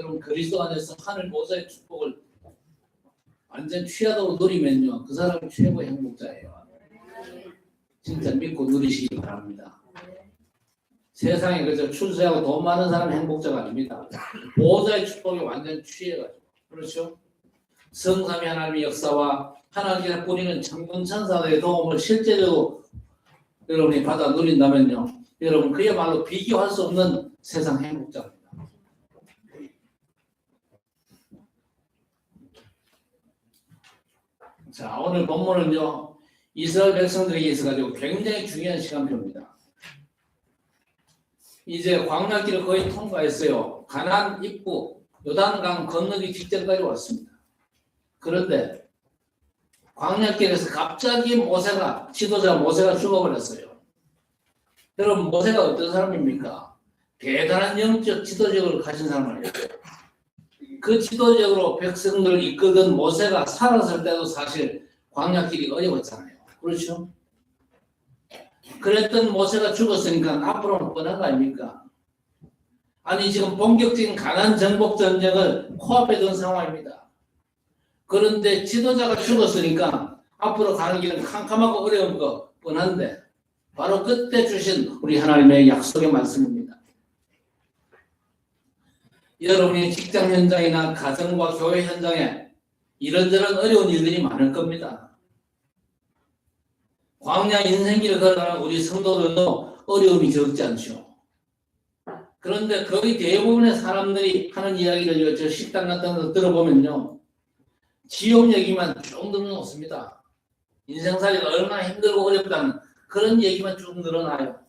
여러분 그리스도 안에서 하늘 보좌의 축복을 완전 취하도록 누리면요, 그 사람이 최고의 행복자예요. 진짜 믿고 누리시기 바랍니다. 세상에 그저 출세하고 돈 많은 사람이 행복자가 아닙니다. 보좌의 축복이 완전 취해가지고. 그렇죠? 성삼위 하나님의 역사와 하나님께서 뿌리는 천군천사들의 도움을 실제로 여러분이 받아 누린다면요, 여러분 그야말로 비교할 수 없는 세상 행복자입니다. 자, 오늘 본문은요, 이스라엘 백성들에게 있어가지고 굉장히 중요한 시간표입니다. 이제 광야길을 거의 통과했어요. 가나안 입구 요단강 건너기 직전까지 왔습니다. 그런데 광야길에서 갑자기 지도자 모세가 죽어버렸어요. 여러분, 모세가 어떤 사람입니까? 대단한 영적 지도력을 가진 사람 아니에요. 그 지도적으로 백성들을 이끌던 모세가 살았을 때도 사실 광야길이 어려웠잖아요. 그렇죠? 그랬던 모세가 죽었으니까 앞으로는 뻔한 거 아닙니까? 아니, 지금 본격적인 가나안 정복 전쟁을 코앞에 둔 상황입니다. 그런데 지도자가 죽었으니까 앞으로 가는 길은 캄캄하고 어려운 거 뻔한데, 바로 그때 주신 우리 하나님의 약속의 말씀입니다. 여러분이 직장 현장이나 가정과 교회 현장에 이런저런 어려운 일들이 많을 겁니다. 광야 인생길을 걸어가는 우리 성도들도 어려움이 적지 않죠. 그런데 거의 대부분의 사람들이 하는 이야기를 저 식당 같은 거 들어보면요, 지옥 얘기만 쭉 늘어놓습니다. 인생살이가 얼마나 힘들고 어렵다는 그런 얘기만 쭉 늘어나요.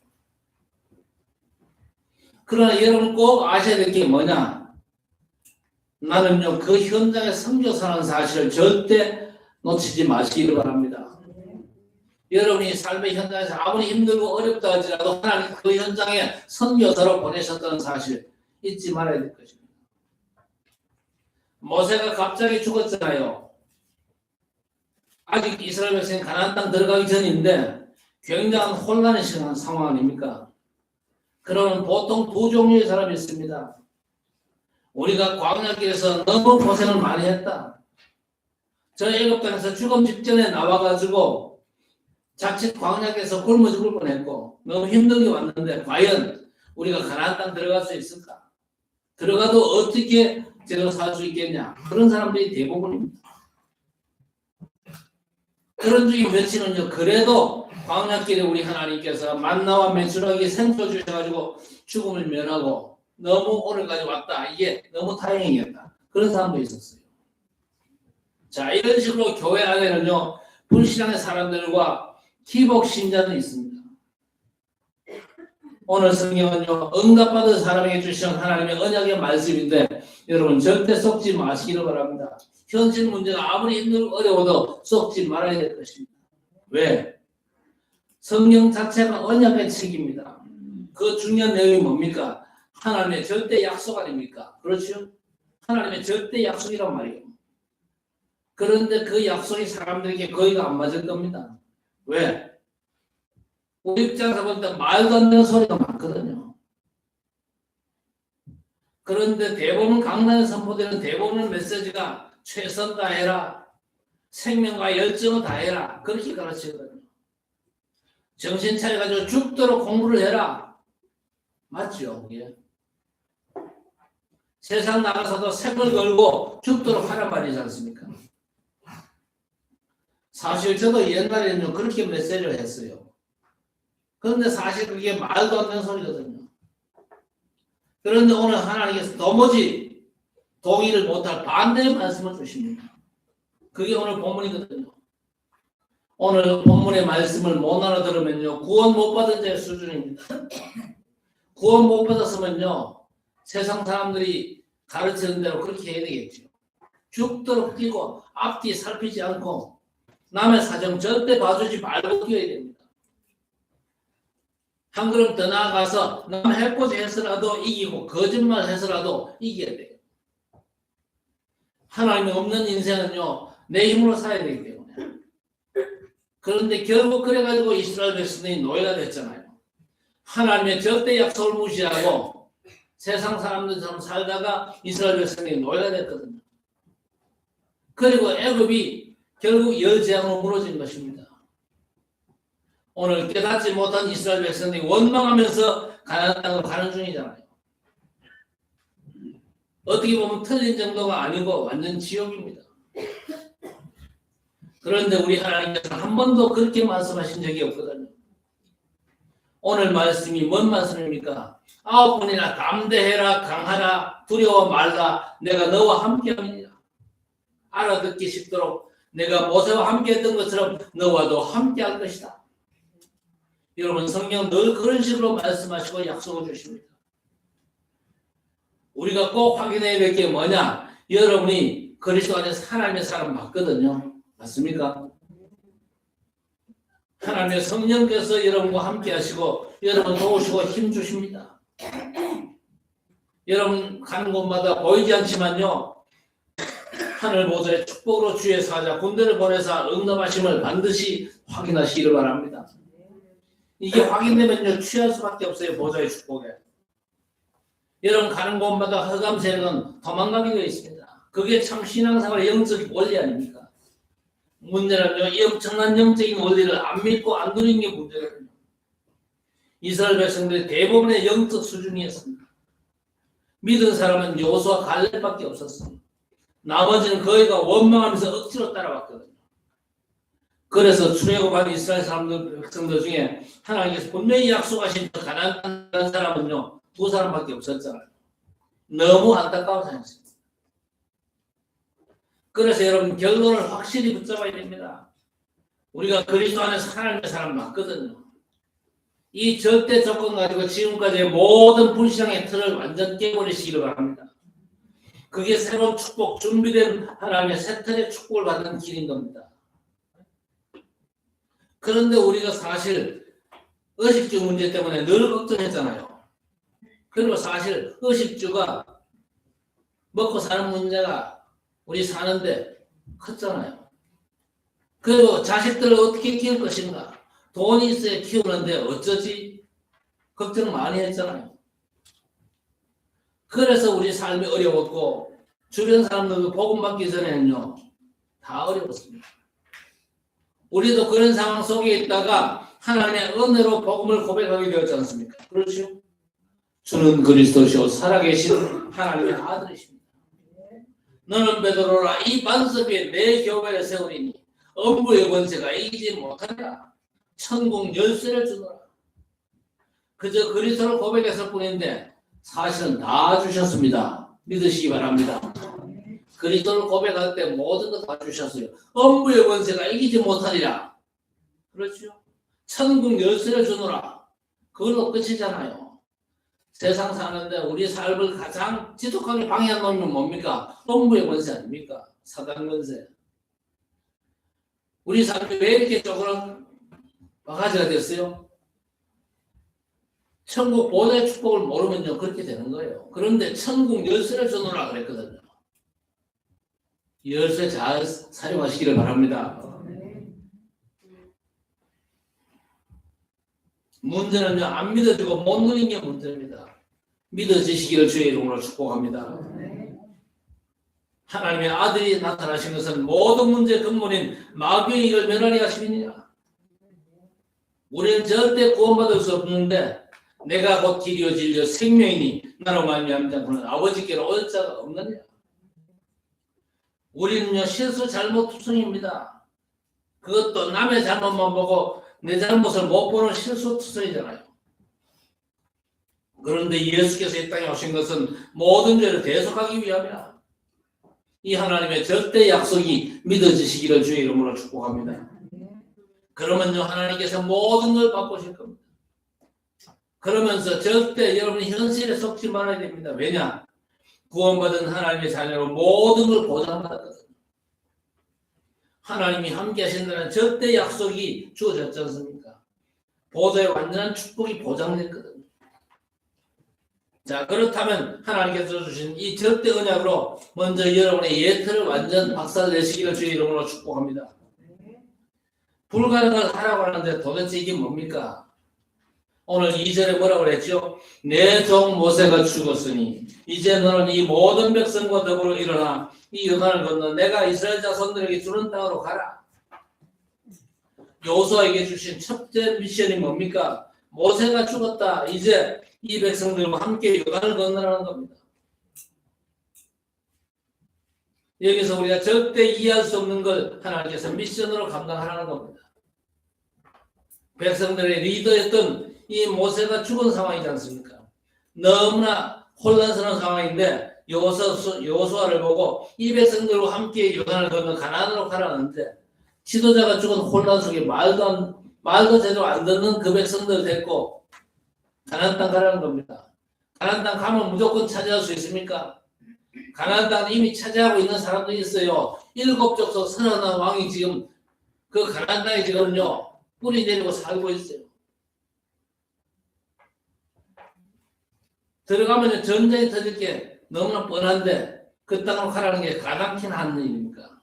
그러나 여러분 꼭 아셔야 될 게 뭐냐? 나는요, 그 현장에 선교사라는 사실을 절대 놓치지 마시기를 바랍니다. 여러분이 삶의 현장에서 아무리 힘들고 어렵다 하더라도 하나님 그 현장에 선교사로 보내셨다는 사실 잊지 말아야 될 것입니다. 모세가 갑자기 죽었잖아요. 아직 이스라엘 백성이 가나안 땅 들어가기 전인데 굉장한 혼란의 상황 아닙니까? 그러면 보통 두 종류의 사람이 있습니다. 우리가 광야길에서 너무 고생을 많이 했다. 저 애굽 땅에서 죽음 직전에 나와가지고 자칫 광야길에서 굶어 죽을 뻔했고 너무 힘들게 왔는데 과연 우리가 가나안 땅 들어갈 수 있을까? 들어가도 어떻게 제대로 살 수 있겠냐? 그런 사람들이 대부분입니다. 그런 중에 몇이는요, 그래도 광야길에 우리 하나님께서 만나와 메추라기 생수 주셔가지고 죽음을 면하고 너무 오늘까지 왔다. 이게 너무 다행이었다. 그런 사람도 있었어요. 자, 이런 식으로 교회 안에는요, 불신앙의 사람들과 기복 신자도 있습니다. 오늘 성경은요, 응답받은 사람에게 주시는 하나님의 언약의 말씀인데 여러분 절대 속지 마시기를 바랍니다. 현실 문제가 아무리 힘들고 어려워도 속지 말아야 될 것입니다. 왜? 성경 자체가 언약의 책입니다. 그 중요한 내용이 뭡니까? 하나님의 절대 약속 아닙니까? 그렇죠? 하나님의 절대 약속이란 말이에요. 그런데 그 약속이 사람들에게 거의가 안 맞을 겁니다. 왜? 우리 입장에서 볼 때 말도 안 되는 소리가 많거든요. 그런데 대부분 강단에 선포되는 대부분의 메시지가 최선 다해라, 생명과 열정을 다해라, 그렇게 가르치거든요. 정신 차려가지고 죽도록 공부를 해라. 맞죠? 예. 세상 나가서도 생을 걸고 죽도록 하란 말이지 않습니까? 사실 저도 옛날에는 그렇게 메시지를 했어요. 그런데 사실 그게 말도 안 되는 소리거든요. 그런데 오늘 하나님께서 도무지 동의를 못할 반대의 말씀을 주십니다. 그게 오늘 본문이거든요. 오늘 본문의 말씀을 못 알아들으면요, 구원 못 받은 자의 수준입니다. 구원 못 받았으면요, 세상 사람들이 가르치는 대로 그렇게 해야 되겠죠. 죽도록 뛰고 앞뒤 살피지 않고 남의 사정 절대 봐주지 말고 뛰어야 됩니다. 한 걸음 더 나아가서 남 해코지 해서라도 이기고 거짓말 해서라도 이겨야 돼요. 하나님이 없는 인생은요, 내 힘으로 살아야 되기 때문에. 그런데 결국 그래가지고 이스라엘 백성이 노예가 됐잖아요. 하나님의 절대 약속을 무시하고 세상 사람들처럼 살다가 이스라엘 백성이 노예가 됐거든요. 그리고 애굽이 결국 열재앙으로 무너진 것입니다. 오늘 깨닫지 못한 이스라엘 백성들이 원망하면서 가나안 땅으로 가는 중이잖아요. 어떻게 보면 틀린 정도가 아니고 완전 지옥입니다. 그런데 우리 하나님께서 한 번도 그렇게 말씀하신 적이 없거든요. 오늘 말씀이 뭔 말씀입니까? 9번이나 담대해라, 강하라, 두려워 말라, 내가 너와 함께함이니라. 알아듣기 쉽도록 내가 모세와 함께했던 것처럼 너와도 함께할 것이다. 여러분, 성경 늘 그런 식으로 말씀하시고 약속을 주십니다. 우리가 꼭 확인해야 될 게 뭐냐? 여러분이 그리스도 안에서 하나님의 사람 맞거든요. 맞습니까? 하나님의 성령께서 여러분과 함께 하시고 여러분 도우시고 힘 주십니다. 여러분 가는 곳마다 보이지 않지만요, 하늘 보좌의 축복으로 주의 사자 군대를 보내사 응답하심을 반드시 확인하시기를 바랍니다. 이게 확인되면요 취할 수밖에 없어요. 보좌의 축복에. 여러분 가는 곳마다 흑암세력은 도망가게 되어 있습니다. 그게 참 신앙생활의 영적 원리 아닙니까? 문제는요, 이 엄청난 영적인 원리를 안 믿고 안 누리는 게 문제거든요. 이스라엘 백성들의 대부분의 영적 수준이었습니다. 믿은 사람은 여호수아 갈렙밖에 없었습니다. 나머지는 거의가 원망하면서 억지로 따라왔거든요. 그래서 출애굽한 이스라엘 사람들 백성들 중에 하나님께서 분명히 약속하신 가나안 사람은요 2사람밖에 없었잖아요. 너무 안타까운 사람이었습니다. 그래서 여러분 결론을 확실히 붙잡아야 됩니다. 우리가 그리스도 안에서 하나님의 사람 맞거든요. 이 절대 조건 가지고 지금까지의 모든 불신앙의 틀을 완전 깨버리시기를 바랍니다. 그게 새로운 축복, 준비된 하나님의 새 틀의 축복을 받는 길인 겁니다. 그런데 우리가 사실 의식주 문제 때문에 늘 걱정했잖아요. 그리고 사실 의식주가 먹고 사는 문제가 우리 사는데 컸잖아요. 그리고 자식들을 어떻게 키울 것인가? 돈이 있어야 키우는데 어쩌지? 걱정 많이 했잖아요. 그래서 우리 삶이 어려웠고 주변 사람들도 복음 받기 전에는요 다 어려웠습니다. 우리도 그런 상황 속에 있다가 하나님의 은혜로 복음을 고백하게 되었지 않습니까? 그렇죠? 주는 그리스도시요 살아계신 하나님의 아들이십니다. 너는 베드로라 이 반석 위에 내 교회를 세우리니 엄부의 권세가 이기지 못하리라. 천국 열쇠를 주노라. 그저 그리스도를 고백했을 뿐인데 사실은 다 주셨습니다. 믿으시기 바랍니다. 그리스도를 고백할 때 모든 것 다 주셨어요. 엄부의 권세가 이기지 못하리라. 그렇죠? 천국 열쇠를 주노라. 그걸로 끝이잖아요. 세상 사는데 우리 삶을 가장 지독하게 방해한 놈이 뭡니까? 엄부의 권세 아닙니까? 사단 권세. 우리 삶이 왜 이렇게 쪼그란 바가지가 됐어요? 천국 보좌의 축복을 모르면요 그렇게 되는 거예요. 그런데 천국 열쇠를 주노라 그랬거든요. 열쇠 잘 사용하시기를 바랍니다. 문제는요 안 믿어지고 못 누리는 게 문제입니다. 믿어지시기를 주의 이름으로 축복합니다. 하나님의 아들이 나타나신 것은 모든 문제의 근본인 마귀의 일을 면하게 하심이니라. 우리는 절대 구원받을 수 없는데 내가 곧 길이요 진리요 생명이니 나로 말미암지 않고는 아버지께로 올 자가 없느니라. 우리는요 실수 잘못 투성입니다. 그것도 남의 잘못만 보고 내 잘못을 못 보는 실수 투성이잖아요. 그런데 예수께서 이 땅에 오신 것은 모든 죄를 대속하기 위함이라. 이 하나님의 절대 약속이 믿어지시기를 주의 이름으로 축복합니다. 그러면요 하나님께서 모든 걸 바꾸실 겁니다. 그러면서 절대 여러분이 현실에 속지 말아야 됩니다. 왜냐? 구원받은 하나님의 자녀로 모든 걸 보장받았거든요. 하나님이 함께 하신다는 절대 약속이 주어졌지 않습니까? 보좌의 완전한 축복이 보장됐거든요. 자, 그렇다면 하나님께서 주신 이 절대 언약으로 먼저 여러분의 예틀을 완전 박살내시기를 주의 이름으로 축복합니다. 불가능을 하라고 하는데 도대체 이게 뭡니까? 오늘 2절에 뭐라고 그랬죠? 내 종 모세가 죽었으니 이제 너는 이 모든 백성과 더불어 일어나 이 요단을 건너 내가 이스라엘 자손들에게 주는 땅으로 가라. 여호수아에게 주신 첫째 미션이 뭡니까? 모세가 죽었다. 이제 이 백성들과 함께 요단을 건너라는 겁니다. 여기서 우리가 절대 이해할 수 없는 걸 하나님께서 미션으로 감당하라는 겁니다. 백성들의 리더였던 이 모세가 죽은 상황이지 않습니까? 너무나 혼란스러운 상황인데 여호수아를 보고 이 백성들과 함께 요단을 건너 가나안으로 가라는데 지도자가 죽은 혼란 속에 말도 제대로 안 듣는 그 백성들을 데리고 가나안 땅 가라는 겁니다. 가나안 땅 가면 무조건 차지할 수 있습니까? 가나안 땅은 이미 차지하고 있는 사람들이 있어요. 7족속 31 왕이 지금 그 가나안 땅에 지금요 뿌리 내리고 살고 있어요. 들어가면 전쟁이 터질 게 너무나 뻔한데 그 땅으로 가라는 게 가당키는 한 일입니까?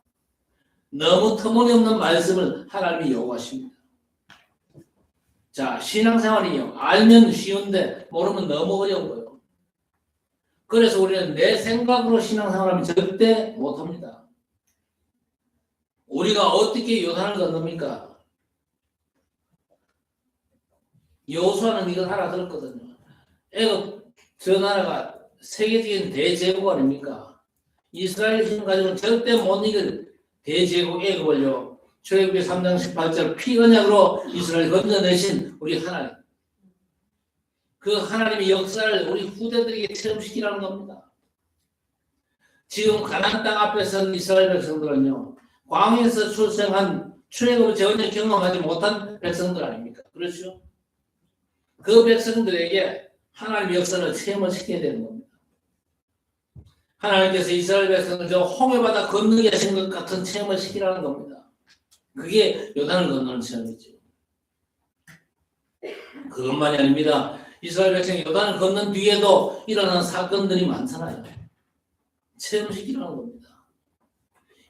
너무 터무니없는 말씀을 하나님이 요구하십니다. 자, 신앙생활이요. 알면 쉬운데 모르면 너무 어려운 거예요. 그래서 우리는 내 생각으로 신앙생활하면 절대 못합니다. 우리가 어떻게 요단을 건넙니까? 여호수아는 이걸 알아들었거든요. 애굽 저 나라가 세계적인 대제국 아닙니까? 이스라엘 힘 가지고는 절대 못 이길 대제국 애굽을요. 출애굽기 3장 18절 피 언약으로 이스라엘 건져내신 우리 하나님. 그 하나님의 역사를 우리 후대들에게 체험시키라는 겁니다. 지금 가나안 땅 앞에 선 이스라엘 백성들은요. 광야에서 출생한 출애굽을 전혀 경험하지 못한 백성들 아닙니까? 그렇죠? 그 백성들에게 하나님의 역사를 체험을 시켜야 되는 겁니다. 하나님께서 이스라엘 백성을 저 홍해바다 건너게 하신 것 같은 체험을 시키라는 겁니다. 그게 요단을 건너는 체험이죠. 그것만이 아닙니다. 이스라엘 백성이 요단을 건넌 뒤에도 일어난 사건들이 많잖아요. 체험시키라는 겁니다.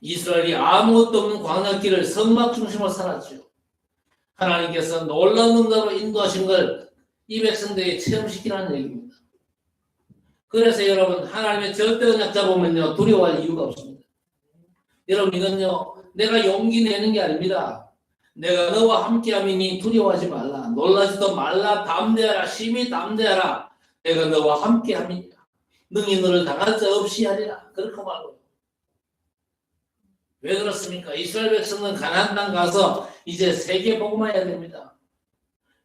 이스라엘이 아무것도 없는 광야길을 성막 중심으로 살았죠. 하나님께서 놀라운 응답으로 인도하신 걸 이 백성들에게 체험시키라는 얘기입니다. 그래서 여러분 하나님의 절대 언약 잡으면요 두려워할 이유가 없습니다. 여러분 이건요 내가 용기 내는 게 아닙니다. 내가 너와 함께함이니 두려워하지 말라. 놀라지도 말라. 담대하라. 심히 담대하라. 내가 너와 함께함이니라. 능히 너를 당할 자 없이 하리라. 그렇게 말고요. 왜 그렇습니까? 이스라엘 백성은 가나안 땅 가서 이제 세계 복음화 해야 됩니다.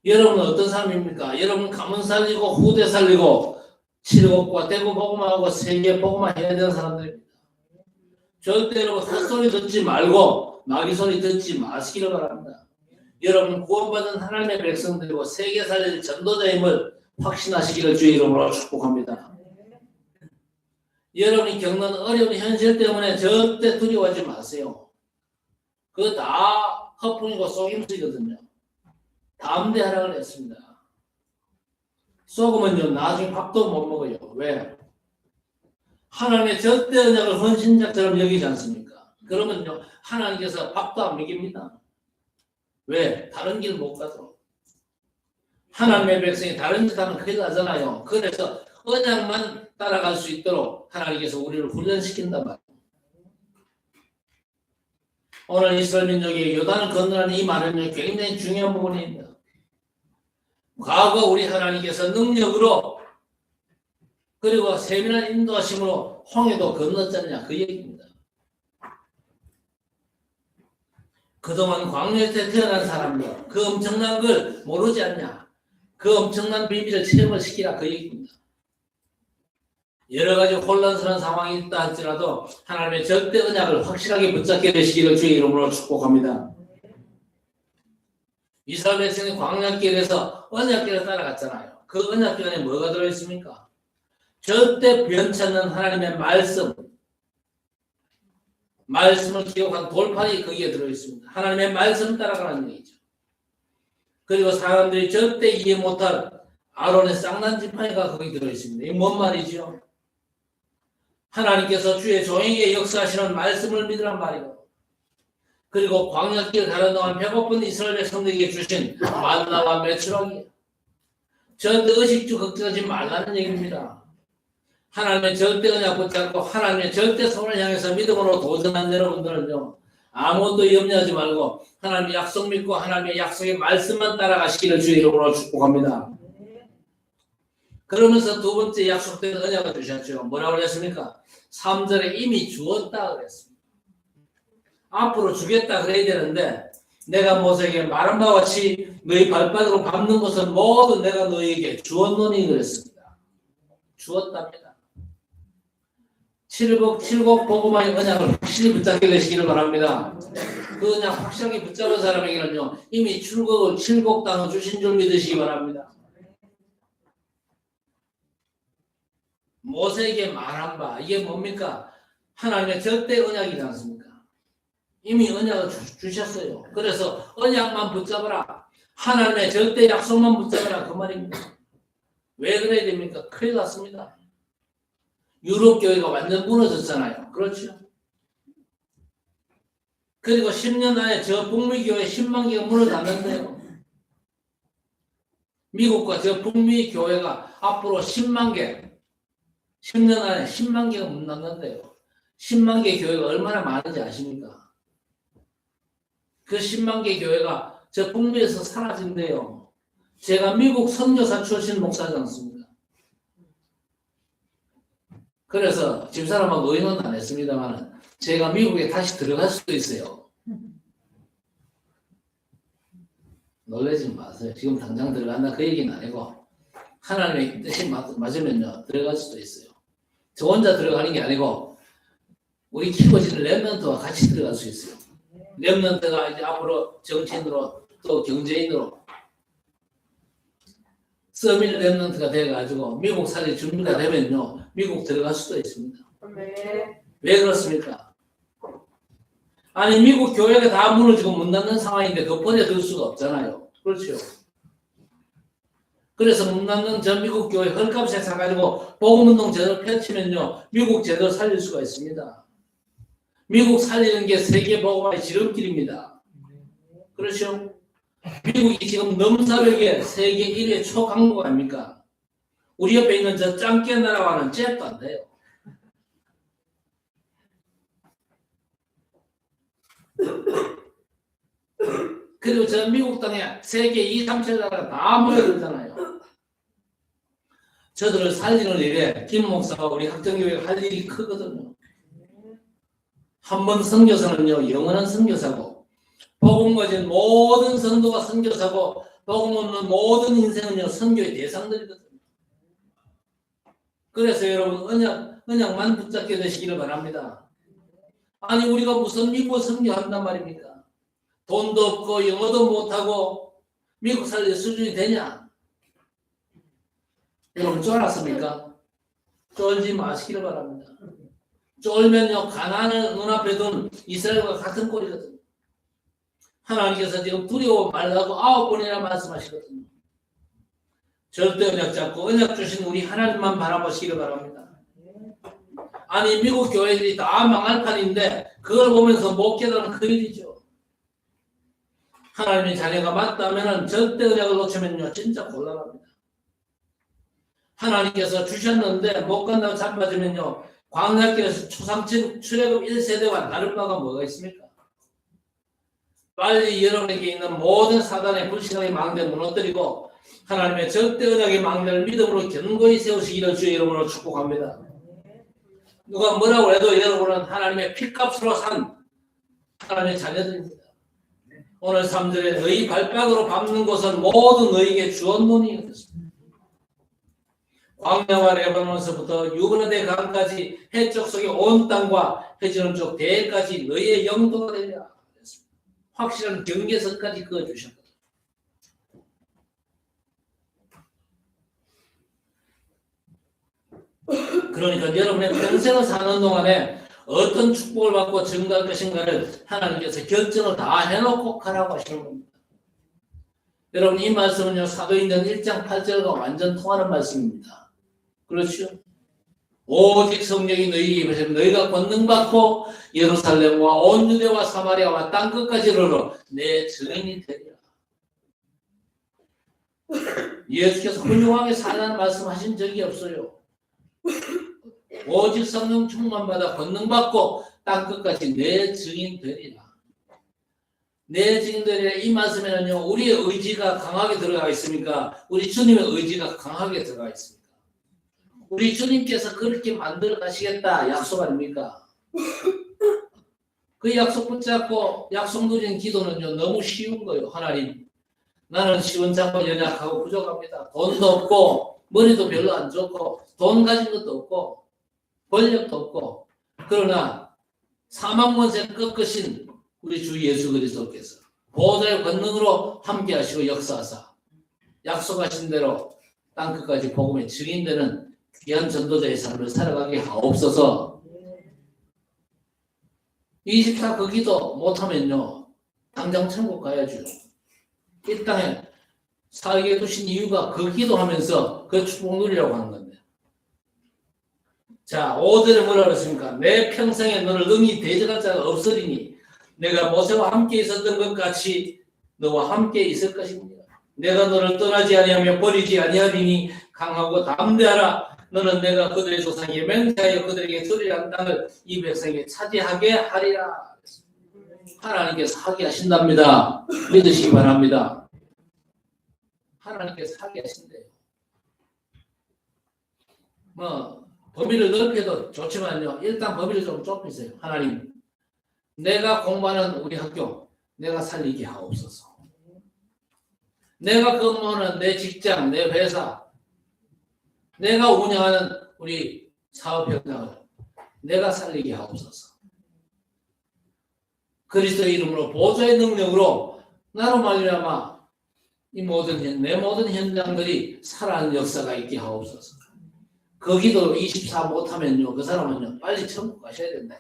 여러분은 어떤 사람입니까? 여러분 가문 살리고 후대 살리고 칠곡과 대구 복음화하고 세계 복음화 해야 되는 사람들입니다. 절대 여러분 헛소리 듣지 말고 마귀 소리 듣지 마시기를 바랍니다. 여러분 구원받은 하나님의 백성들이고 세계 살릴 전도자임을 확신하시기를 주의 이름으로 축복합니다. 여러분이 겪는 어려운 현실 때문에 절대 두려워하지 마세요. 그거 다 허풍이고 속임수거든요. 담대하라고 했습니다. 속으면요 나중에 밥도 못 먹어요. 왜? 하나님의 절대 언약을 헌신자처럼 여기지 않습니까? 그러면요 하나님께서 밥도 안 먹입니다. 왜? 다른 길 못 가도록. 하나님의 백성이 다른 짓 하면 큰일 나잖아요. 그래서 언약만 따라갈 수 있도록 하나님께서 우리를 훈련시킨단 말이에요. 오늘 이스라엘 민족이 요단을 건너라는 이 말은 굉장히 중요한 부분입니다. 과거 우리 하나님께서 능력으로 그리고 세밀한 인도하심으로 홍해도 건넜잖냐 그 얘기입니다. 그동안 광야에서 태어난 사람들 그 엄청난 걸 모르지 않냐 그 엄청난 비밀을 체험을 시키라 그 얘기입니다. 여러 가지 혼란스러운 상황이 있다 할지라도 하나님의 절대 언약을 확실하게 붙잡게 되시기를 주의 이름으로 축복합니다. 이스라엘 백성이 광야길에서 언약길을 따라갔잖아요. 그 언약길 안에 뭐가 들어있습니까? 절대 변찮는 하나님의 말씀을 기록한 돌판이 거기에 들어있습니다. 하나님의 말씀 따라가는 얘기죠. 그리고 사람들이 절대 이해 못할 아론의 쌍난 지팡이가 거기 들어있습니다. 이게 뭔 말이죠? 하나님께서 주의 종에게 역사하시는 말씀을 믿으란 말이고 그리고 광야길 가는 동안 배고픈 이스라엘 백성들에게 주신 만나와 메추라기 절대 의식주 걱정하지 말라는 얘기입니다. 하나님의 절대 언약 붙잡고 하나님의 절대 손을 향해서 믿음으로 도전한 여러분들은요, 아무것도 염려하지 말고 하나님의 약속 믿고 하나님의 약속의 말씀만 따라가시기를 주의 이름으로 축복합니다. 그러면서 두 번째 약속된 언약을 주셨죠. 뭐라고 그랬습니까? 3절에 이미 주었다 그랬습니다. 앞으로 주겠다 그래야 되는데 내가 모세에게 말한 바와 같이 너희 발바닥으로 밟는 것은 모두 내가 너희에게 주었노니 그랬습니다. 주었답니다. 칠곡 복음화의 언약을 확실히 붙잡게 되시기를 바랍니다. 그 언약 확실하게 붙잡은 사람에게는요, 이미 칠곡 땅을 주신 줄 믿으시기 바랍니다. 모세에게 말한 바, 이게 뭡니까? 하나님의 절대 언약이지 않습니까? 이미 언약을 주셨어요. 그래서 언약만 붙잡아라. 하나님의 절대 약속만 붙잡아라. 그 말입니다. 왜 그래야 됩니까? 큰일 났습니다. 유럽 교회가 완전 무너졌잖아요. 그렇죠? 그리고 10년 안에 저 북미 교회 10만 개가 무너졌는데요. 미국과 저 북미 교회가 앞으로 10만 개, 10년 안에 10만 개가 문 닫는데요. 10만 개 교회가 얼마나 많은지 아십니까? 그 10만 개 교회가 저 북미에서 사라진대요. 제가 미국 선교사 출신 목사지 않습니다. 그래서 집사람하고 의논은 안 했습니다만 제가 미국에 다시 들어갈 수도 있어요. 놀라지 마세요. 지금 당장 들어간다 그 얘기는 아니고 하나님의 뜻이 맞으면요 들어갈 수도 있어요. 저 혼자 들어가는 게 아니고 우리 키워지는 렘넌트와 같이 들어갈 수 있어요. 렘넌트가 이제 앞으로 정치인으로 또 경제인으로 서밀 렘넌트가 돼가지고 미국 살이 준비가 되면요 미국 들어갈 수도 있습니다. 네. 왜 그렇습니까? 아니 미국 교회가 다 무너지고 문 닫는 상황인데 그거 버려둘 수가 없잖아요. 그렇죠? 그래서 문 닫는 전 미국 교회 헐값에 사가지고 복음운동 제대로 펼치면요 미국 제대로 살릴 수가 있습니다. 미국 살리는 게 세계 복음화의 지름길입니다. 그렇죠? 미국이 지금 넘사벽에 세계 1위의 초강국 아닙니까? 우리 옆에 있는 저 짱깨 나라와는 잽도 안 돼요. 그리고 저 미국 땅에 세계 2, 3천 나라가 다 모여들잖아요. 저들을 살리는 일에 김 목사가 우리 학정교회가 할 일이 크거든요. 한 번 선교사는요 영원한 선교사고 복음 가진 모든 성도가 선교사고 복음 없는 모든 인생은요 선교의 대상들이거든요. 그래서 여러분 언약만 붙잡게 되시기를 바랍니다. 아니 우리가 무슨 미국 선교한단 말입니까? 돈도 없고 영어도 못하고 미국 살릴 수준이 되냐? 여러분 쫄았습니까? 쫄지 마시기를 바랍니다. 쫄면요 가나안을 눈앞에 둔 이스라엘과 같은 꼴이거든요. 하나님께서 지금 두려워 말라고 9번이나 말씀하시거든요. 절대 언약 잡고 언약 주신 우리 하나님만 바라보시기를 바랍니다. 아니 미국 교회들이 다 망할 판인데 그걸 보면서 못 깨달은 큰일이죠. 하나님의 자녀가 맞다면 절대 언약을 놓치면요 진짜 곤란합니다. 하나님께서 주셨는데 못 간다고 자빠지면요 광야길에서 초상집 출애굽 1세대와 다른 바가 뭐가 있습니까? 빨리 여러분에게 있는 모든 사단의 불신앙의 망대를 무너뜨리고 하나님의 절대 언약의 망대를 믿음으로 견고히 세우시기를 주의 이름으로 축복합니다. 누가 뭐라고 해도 여러분은 하나님의 피값으로 산 하나님의 자녀들입니다. 오늘 3절에 너희 발바닥으로 밟는 곳은 모두 너희에게 주었노니 광야와 레바논에서부터 유브라데 강까지 해쪽 속의 온 땅과 해지는 쪽 대해까지 너희의 영도가 되리라. 확실한 경계선까지 그어주셨다. 그러니까 여러분의 평생을 사는 동안에 어떤 축복을 받고 증가할 것인가를 하나님께서 결정을 다 해놓고 가라고 하시는 겁니다. 여러분 이 말씀은요 사도행전 1장 8절과 완전 통하는 말씀입니다. 그렇죠? 오직 성령이 너희에게 임하시면 너희가 권능받고 예루살렘과 온 유대와 사마리아와 땅끝까지 이르러 내 증인이 되리라. 예수께서 훌륭하게 살라는 말씀하신 적이 없어요. 오직 성령 충만받아 권능받고 땅끝까지 내 증인 되리라. 내 증인 되리라. 이 말씀에는요, 우리의 의지가 강하게 들어가 있습니까? 우리 주님의 의지가 강하게 들어가 있습니까? 우리 주님께서 그렇게 만들어 가시겠다 약속 아닙니까? 그 약속 붙잡고 약속 누리는 기도는요, 너무 쉬운 거예요. 하나님, 나는 시원찮고 연약하고 부족합니다. 돈도 없고 머리도 별로 안 좋고 돈 가진 것도 없고 권력도 없고, 그러나 사망권세 꺾으신 우리 주 예수 그리스도께서 보좌의 권능으로 함께 하시고 역사하사 약속하신 대로 땅끝까지 복음의 증인되는 귀한 전도자의 삶을 살아가게 하옵소서. 24 그 기도 못하면요, 당장 천국 가야죠. 이 땅에 살게 두신 이유가 그 기도하면서 그 축복 누리려고 하는 건데. 자, 5절에 뭐라 그랬습니까? 내 평생에 너를 능히 대적할 자가 없으리니 내가 모세와 함께 있었던 것 같이 너와 함께 있을 것입니다. 내가 너를 떠나지 아니하며 버리지 아니하리니 강하고 담대하라. 너는 내가 그들의 조상에게 맹세하여 그들에게 주리란 땅을 이 백성에게 차지하게 하리라. 하나님께서 하게 하신답니다. 믿으시기 바랍니다. 하나님께서 하게 하신대요. 범위를 넓혀도 좋지만요, 일단 범위를 좀 좁히세요. 하나님, 내가 공부하는 우리 학교 내가 살리게 하옵소서. 내가 근무하는 내 직장, 내 회사, 내가 운영하는 우리 사업 현장을 내가 살리게 하옵소서. 그리스도의 이름으로 보좌의 능력으로 나로 말미암아 이 모든 내 모든 현장들이 살아가는 역사가 있게 하옵소서. 거기도 24 못하면요, 그 사람은요 빨리 천국 가셔야 된다.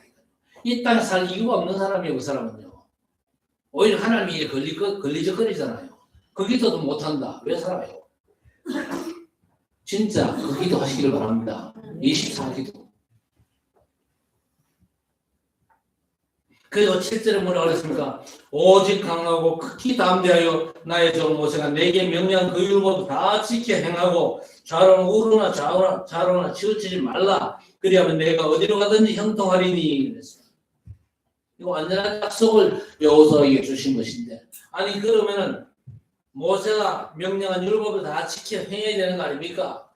이 땅에 살 이유가 없는 사람이에요. 그 사람은요 오히려 하나님이 걸리적거리잖아요. 그 기도도 못한다. 왜 살아요? 진짜 그 기도 하시기를 바랍니다. 24 기도. 그리고 7절에 뭐라고 그랬습니까? 오직 강하고 극히 담대하여 나의 종 모세가 내게 명령한 그 율법 다 지켜 행하고 좌로나 우로나 좌로나 치우치지 말라. 그리하면 내가 어디로 가든지 형통하리니. 그랬어요. 이거 완전한 약속을 여호수아에게 주신 것인데, 아니 그러면은 모세가 명령한 율법을 다 지켜 행해야 되는 거 아닙니까?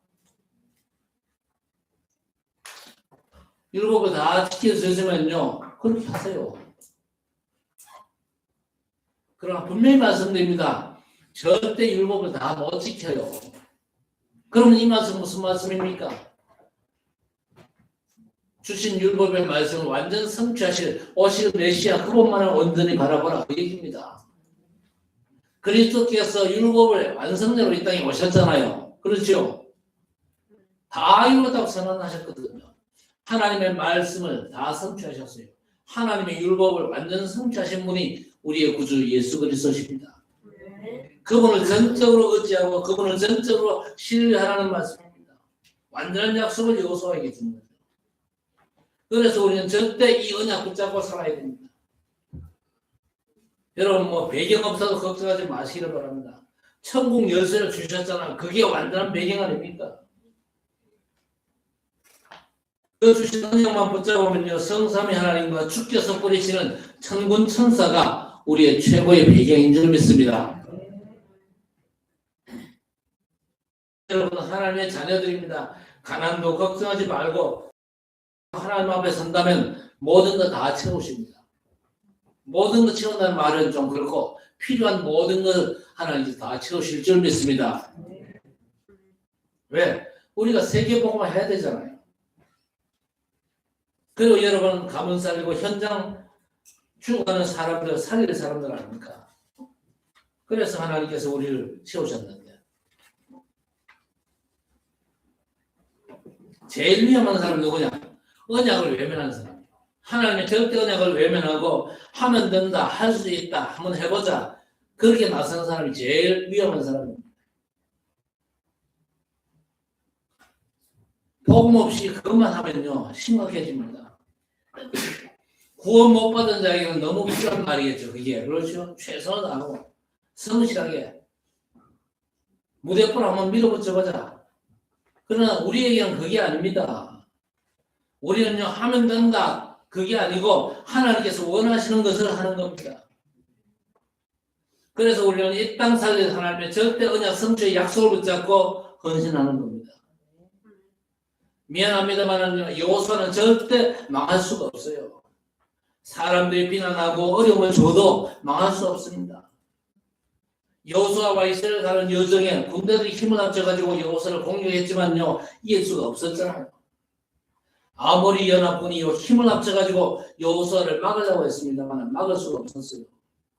율법을 다 지켜주시면요 그렇게 하세요. 그러나 분명히 말씀드립니다. 절대 율법을 다 못 지켜요. 그러면 이 말씀은 무슨 말씀입니까? 주신 율법의 말씀을 완전 성취하실 오실 메시아 그분만을 온전히 바라보라, 그 얘기입니다. 그리스도께서 율법을 완성대로 이 땅에 오셨잖아요. 그렇죠? 다 이루었다고 선언하셨거든요. 하나님의 말씀을 다 성취하셨어요. 하나님의 율법을 완전 성취하신 분이 우리의 구주 예수 그리스도십니다. 그분을 전적으로 의지하고 그분을 전적으로 신뢰하라는 말씀입니다. 완전한 약속을 여호수아에게 주는 거죠. 그래서 우리는 절대 이 언약 붙잡고 살아야 됩니다. 여러분 배경 없어도 걱정하지 마시기를 바랍니다. 천국 열쇠를 주셨잖아요. 그게 완전한 배경 아닙니까? 그 주신 언약만 붙잡으면요 성삼위 하나님과 주께서 뿌리시는 천군 천사가 우리의 최고의 배경인 줄 믿습니다. 여러분 하나님의 자녀들입니다. 가난도 걱정하지 말고 하나님 앞에 선다면 모든 거 다 채우십니다. 모든 거 채운다는 말은 좀 그렇고 필요한 모든 걸 하나님께서 다 채우실 줄 믿습니다. 왜? 우리가 세계복음을 해야 되잖아요. 그리고 여러분 가문 살리고 현장 죽어가는 사람들 살릴 사람들 아닙니까? 그래서 하나님께서 우리를 채우셨는데 제일 위험한 사람은 누구냐? 언약을 외면하는 사람. 하나님의 절대 언약을 외면하고 하면 된다, 할 수 있다, 한번 해보자. 그렇게 나서는 사람이 제일 위험한 사람입니다. 복음 없이 그것만 하면요 심각해집니다. 구원 못 받은 자에게는 너무 필요한 말이겠죠. 그게 그렇죠. 최선을 다하고 성실하게 무대포를 한번 밀어붙여보자. 그러나 우리에게는 그게 아닙니다. 우리는요, 하면 된다. 그게 아니고 하나님께서 원하시는 것을 하는 겁니다. 그래서 우리는 이 땅 살릴 하나님의 절대 언약 성취의 약속을 붙잡고 헌신하는 겁니다. 미안합니다만 여호수아는 절대 망할 수가 없어요. 사람들이 비난하고 어려움을 줘도 망할 수 없습니다. 여호수아와 이스라엘 가는 여정에 군대들이 힘을 합쳐가지고 여호수아를 공격했지만요, 이길 수가 없었잖아요. 아모리 연합군이 힘을 합쳐가지고 여호수아를 막으려고 했습니다만 막을 수가 없었어요.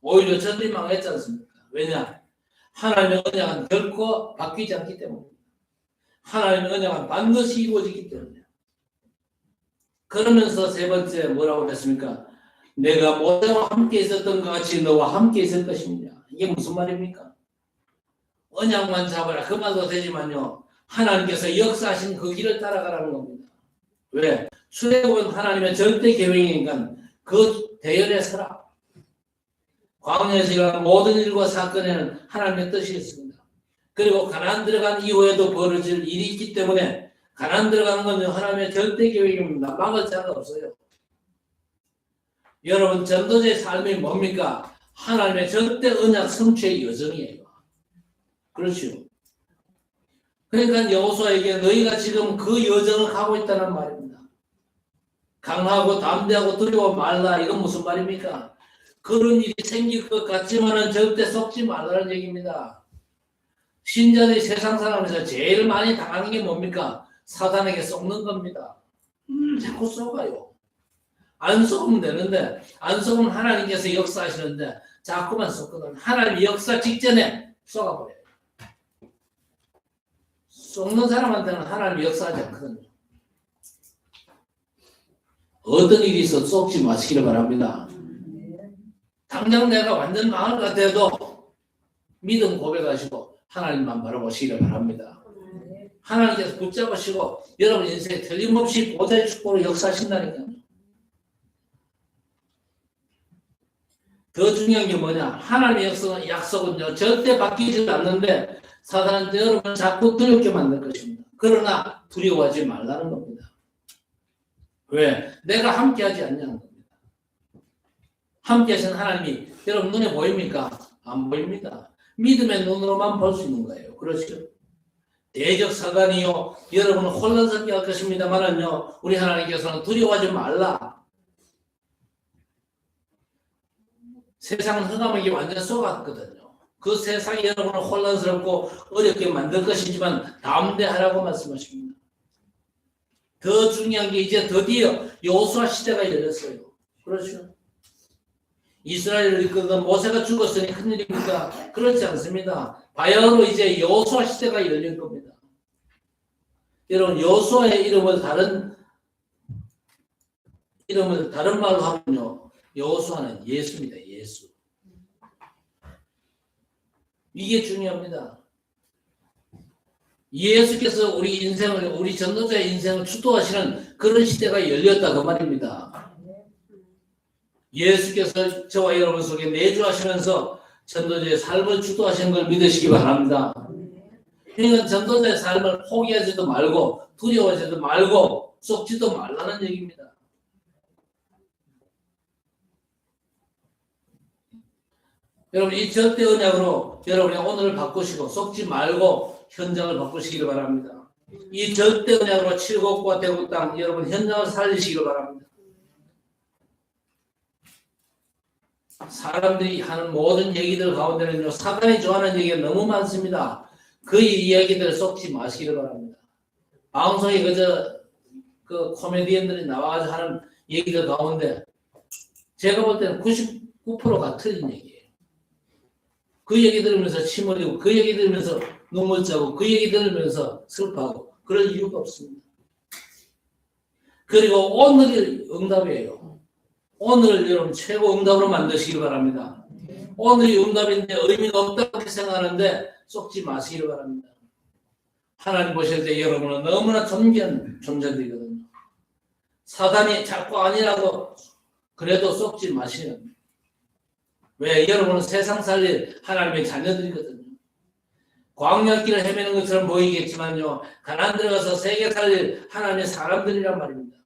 오히려 저들이 망했지 않습니까? 왜냐? 하나님의 언약은 결코 바뀌지 않기 때문입니다. 하나님의 언약은 반드시 이루어지기 때문이에요. 그러면서 세 번째 뭐라고 그랬습니까? 내가 모세와 함께 있었던 것 같이 너와 함께 있을 것입니다. 이게 무슨 말입니까? 언약만 잡아라 그 말도 되지만요, 하나님께서 역사하신 그 길을 따라가라는 겁니다. 왜? 출애굽은 하나님의 절대 계획이니까 그 대열에 서라. 광야에서 일어난 모든 일과 사건에는 하나님의 뜻이 있습니다. 그리고 가나안 들어간 이후에도 벌어질 일이 있기 때문에 가나안 들어가는 건 하나님의 절대 계획입니다. 막을 자가 없어요. 여러분, 전도자의 삶이 뭡니까? 하나님의 절대 언약 성취의 여정이에요. 그렇죠. 그러니까 여호수아에게 너희가 지금 그 여정을 가고 있다는 말입니다. 강하고 담대하고 두려워 말라. 이건 무슨 말입니까? 그런 일이 생길 것 같지만은 절대 속지 말라는 얘기입니다. 신자들이 세상 사람에서 제일 많이 당하는 게 뭡니까? 사단에게 속는 겁니다. 자꾸 속아요. 안 속으면 되는데, 안 속으면 하나님께서 역사하시는데 자꾸만 속거든. 하나님 역사 직전에 속아버려요. 속는 사람한테는 하나님 역사하지 않거든요. 어떤 일이 있어도 속지 마시기를 바랍니다. 당장 내가 완전 망할 것 같아도 믿음 고백하시고 하나님만 바라보시기를 바랍니다. 하나님께서 붙잡으시고 여러분 인생에 틀림없이 보좌의 축복으로 역사하신다니까요. 더 중요한 게 뭐냐? 하나님의 약속은요, 절대 바뀌지 않는데 사단은 여러분을 자꾸 두렵게 만들 것입니다. 그러나 두려워하지 말라는 겁니다. 왜? 내가 함께하지 않냐는 겁니다. 함께 하신 하나님이 여러분 눈에 보입니까? 안 보입니다. 믿음의 눈으로만 볼 수 있는 거예요. 그렇죠? 대적 사단이요, 여러분을 혼란스럽게 할 것입니다만은요, 우리 하나님께서는 두려워하지 말라. 세상은 흑암에게 완전 속았거든요. 그 세상이 여러분을 혼란스럽고 어렵게 만들 것이지만 담대하라고 말씀하십니다. 더 중요한 게 이제 드디어 여호수아 시대가 열렸어요. 그렇죠? 이스라엘을 이끌던 모세가 죽었으니 큰일입니까? 그렇지 않습니다. 바야흐로 이제 여호수아 시대가 열릴 겁니다. 여러분, 여호수아의 이름을 다른 말로 하면요, 여호수아는 예수입니다. 예수. 이게 중요합니다. 예수께서 우리 전도자의 인생을 주도하시는 그런 시대가 열렸다 그 말입니다. 예수께서 저와 여러분 속에 내주하시면서 전도자의 삶을 주도하시는 걸 믿으시기 바랍니다. 그러니까 전도자의 삶을 포기하지도 말고 두려워하지도 말고 속지도 말라는 얘기입니다. 여러분, 이 절대 언약으로 여러분의 오늘을 바꾸시고 속지 말고 현장을 바꾸시기를 바랍니다. 이 절대 언약으로 칠곡과 대구 땅 여러분 현장을 살리시기를 바랍니다. 사람들이 하는 모든 얘기들 가운데는요, 사단이 좋아하는 얘기가 너무 많습니다. 그 이야기들을 속지 마시기를 바랍니다. 방송에 그 코미디언들이 나와서 하는 얘기들 가운데 제가 볼 때는 99%가 틀린 얘기예요. 그 얘기 들으면서 침 흘리고 그 얘기 들으면서 눈물 짜고 그 얘기 들으면서 슬퍼하고 그럴 이유가 없습니다. 그리고 오늘이 응답이에요. 오늘 여러분 최고 응답으로 만드시기 바랍니다. 오늘이 응답인데 의미가 없다고 생각하는데 속지 마시기 바랍니다. 하나님 보실 때 여러분은 너무나 존귀한 존재들이거든요. 사단이 자꾸 아니라고 그래도 속지 마시는. 왜? 여러분은 세상 살릴 하나님의 자녀들이거든요. 광야길을 헤매는 것처럼 보이겠지만요, 가나안 들어가서 세계 살릴 하나님의 사람들이란 말입니다.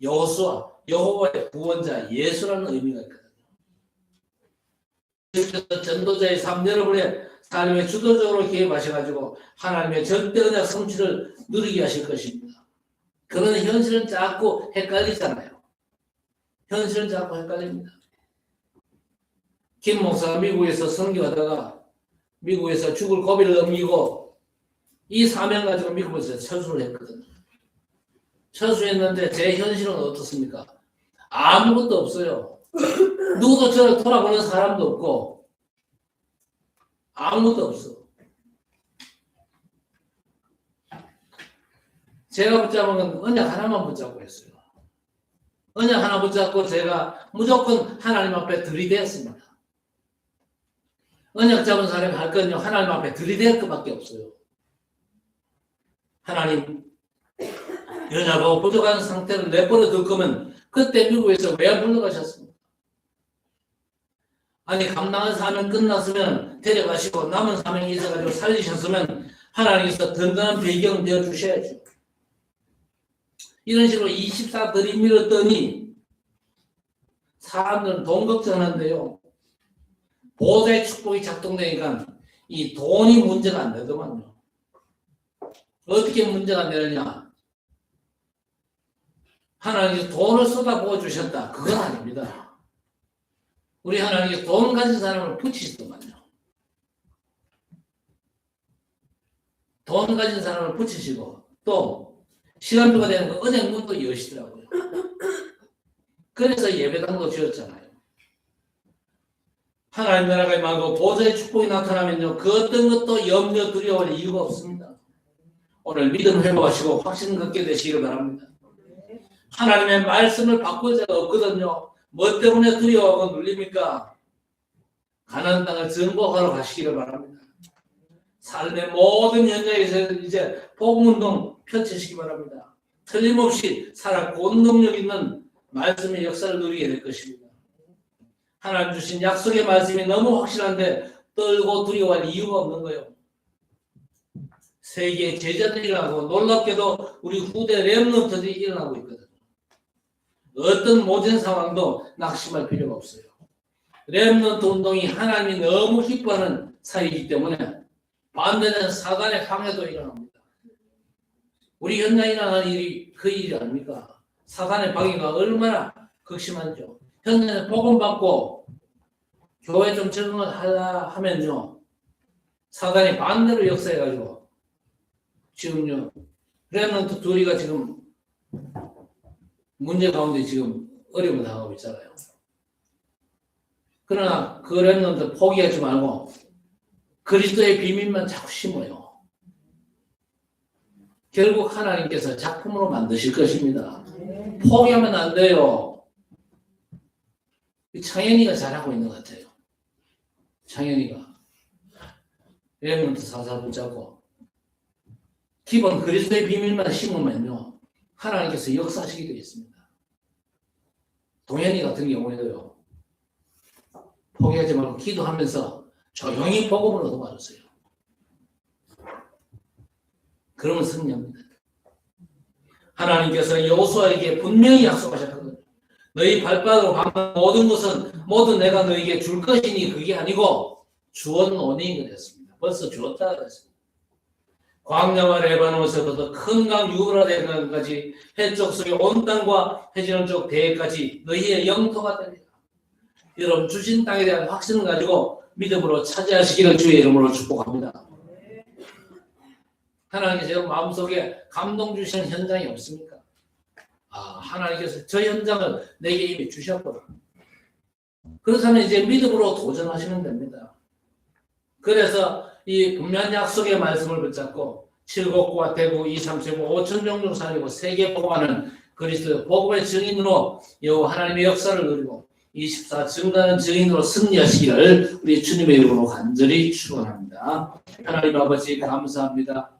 여호수아, 여호와의 구원자 예수라는 의미가 있거든요. 그래서 전도자의 삶, 여러분의 삶에 주도적으로 개입하셔가지고 하나님의 절대 언약 성취를 누리게 하실 것입니다. 그런 현실은 자꾸 헷갈리잖아요. 현실은 자꾸 헷갈립니다. 김 목사가 미국에서 선교하다가 미국에서 죽을 고비를 넘기고 이 사명 가지고 미국에서 철수를 했거든요. 철수했는데 제 현실은 어떻습니까? 아무것도 없어요. 누구도 저를 돌아보는 사람도 없고 아무것도 없어. 제가 붙잡은 건 언약 하나만 붙잡고 했어요. 언약 하나 붙잡고 제가 무조건 하나님 앞에 들이대었습니다. 언약 잡은 사람이 할 건요, 하나님 앞에 들이댈 것밖에 없어요. 하나님, 연약하고 부족한 상태를 내버려 둘 거면 그때 미국에서 왜 물러가셨습니까? 아니, 감당한 사명 끝났으면 데려가시고 남은 사명이 있어가지고 살리셨으면 하나님께서 든든한 배경 되어 주셔야죠. 이런 식으로 24 들이밀었더니 사람들은 돈 걱정하는데요. 보호자의 축복이 작동되니까 이 돈이 문제가 안 되더만요. 어떻게 문제가 안 되느냐? 하나님께서 돈을 쏟아부어 주셨다. 그건 아닙니다. 우리 하나님께서 돈 가진 사람을 붙이시더만요. 돈 가진 사람을 붙이시고 또 시간표가 되는 거 은행문도 여시더라고요. 그래서 예배당도 지었잖아요. 하나님 나라가 임하고 보좌의 축복이 나타나면요, 그 어떤 것도 염려 두려워할 이유가 없습니다. 오늘 믿음 회복하시고 확신 갖게 되시기를 바랍니다. 하나님의 말씀을 바꿀 자가 없거든요. 뭐 때문에 두려워하고 눌립니까? 가나안 땅을 정복하러 가시기를 바랍니다. 삶의 모든 현장에서 이제 복음운동 펼치시기 바랍니다. 틀림없이 살았고 능력 있는 말씀의 역사를 누리게 될 것입니다. 하나님 주신 약속의 말씀이 너무 확실한데 떨고 두려워할 이유가 없는 거예요. 세계의 제자들이 일어나고 놀랍게도 우리 후대 렘넌트들이 일어나고 있거든요. 어떤 모든 상황도 낙심할 필요가 없어요. 렘넌트 운동이 하나님이 너무 기뻐하는 사이이기 때문에 반대는 사단의 방해도 일어납니다. 우리 현장에 일어나는 일이 그 일이 아닙니까? 사단의 방해가 얼마나 극심한죠. 현장에 복음 받고 교회 좀 적응을 하려 하면요, 사단이 반대로 역사해가지고 지금요 렘넌트 둘이가 지금 문제 가운데 지금 어려움을 당하고 있잖아요. 그러나 그 렘넌트 포기하지 말고 그리스도의 비밀만 자꾸 심어요. 결국 하나님께서 작품으로 만드실 것입니다. 포기하면 안 돼요. 창현이가 잘하고 있는 것 같아요. 창현이가 렘넌트 사사 붙잡고 기본 그리스도의 비밀만 심으면요, 하나님께서 역사하시게 되겠습니다. 동현이 같은 경우에도요, 포기하지 말고 기도하면서 조용히 복음을 얻어가주세요. 그러면 승리합니다. 하나님께서 여호수아에게 분명히 약속하셨거든요. 너희 발바닥으로 밟는 모든 것은 모두 내가 너에게 줄 것이니 그게 아니고 주었노니 그랬습니다. 벌써 주었다 그랬습니다. 광야와 레바논에서부터 큰 강 유브라데까지 해쪽 속의 온 땅과 해지는 쪽 대해까지 너희의 영토가 되리라. 여러분 주신 땅에 대한 확신을 가지고 믿음으로 차지하시기를 주의 이름으로 축복합니다. 하나님께서 마음속에 감동 주시는 현장이 없습니까? 하나님께서 저 현장을 내게 이미 주셨구나. 그렇다면 이제 믿음으로 도전하시면 됩니다. 그래서 이 분명한 약속의 말씀을 붙잡고 칠곡과 대구, 2, 3, 7, 5천 종족 살리고 세계 복음하는 그리스도의 복음의 증인으로 여호와 하나님의 역사를 누리고 24 증가하는 증인으로 승리하시기를 우리 주님의 이름으로 간절히 축원합니다. 하나님 아버지 감사합니다.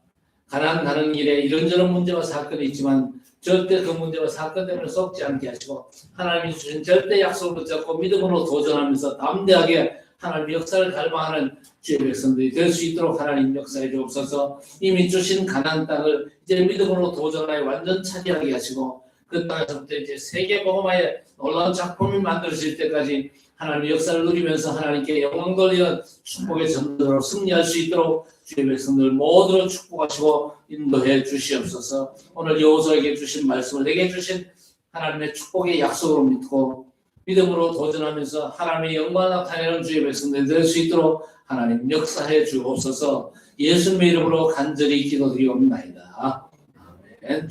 가나안 가는 길에 이런저런 문제와 사건이 있지만 절대 그 문제와 사건 때문에 속지 않게 하시고 하나님이 주신 절대 약속을 붙잡고 믿음으로 도전하면서 담대하게 하나님 역사를 갈망하는 주의 백성들이 될 수 있도록 하나님 역사해 주옵소서. 이미 주신 가나안 땅을 이제 믿음으로 도전하여 완전 차지하게 하시고 그 땅에서부터 이제 세계 복음화의 놀라운 작품이 만들어질 때까지 하나님 역사를 누리면서 하나님께 영광 돌리는 축복의 전도로 승리할 수 있도록 주의 백성들 모두를 축복하시고 인도해 주시옵소서. 오늘 여호수아에게 주신 말씀을 내게 주신 하나님의 축복의 약속으로 믿고 믿음으로 도전하면서 하나님의 영광을 나타내는 주의 백성들 될 수 있도록 하나님 역사해 주옵소서. 예수님의 이름으로 간절히 기도드리옵나이다. 아멘.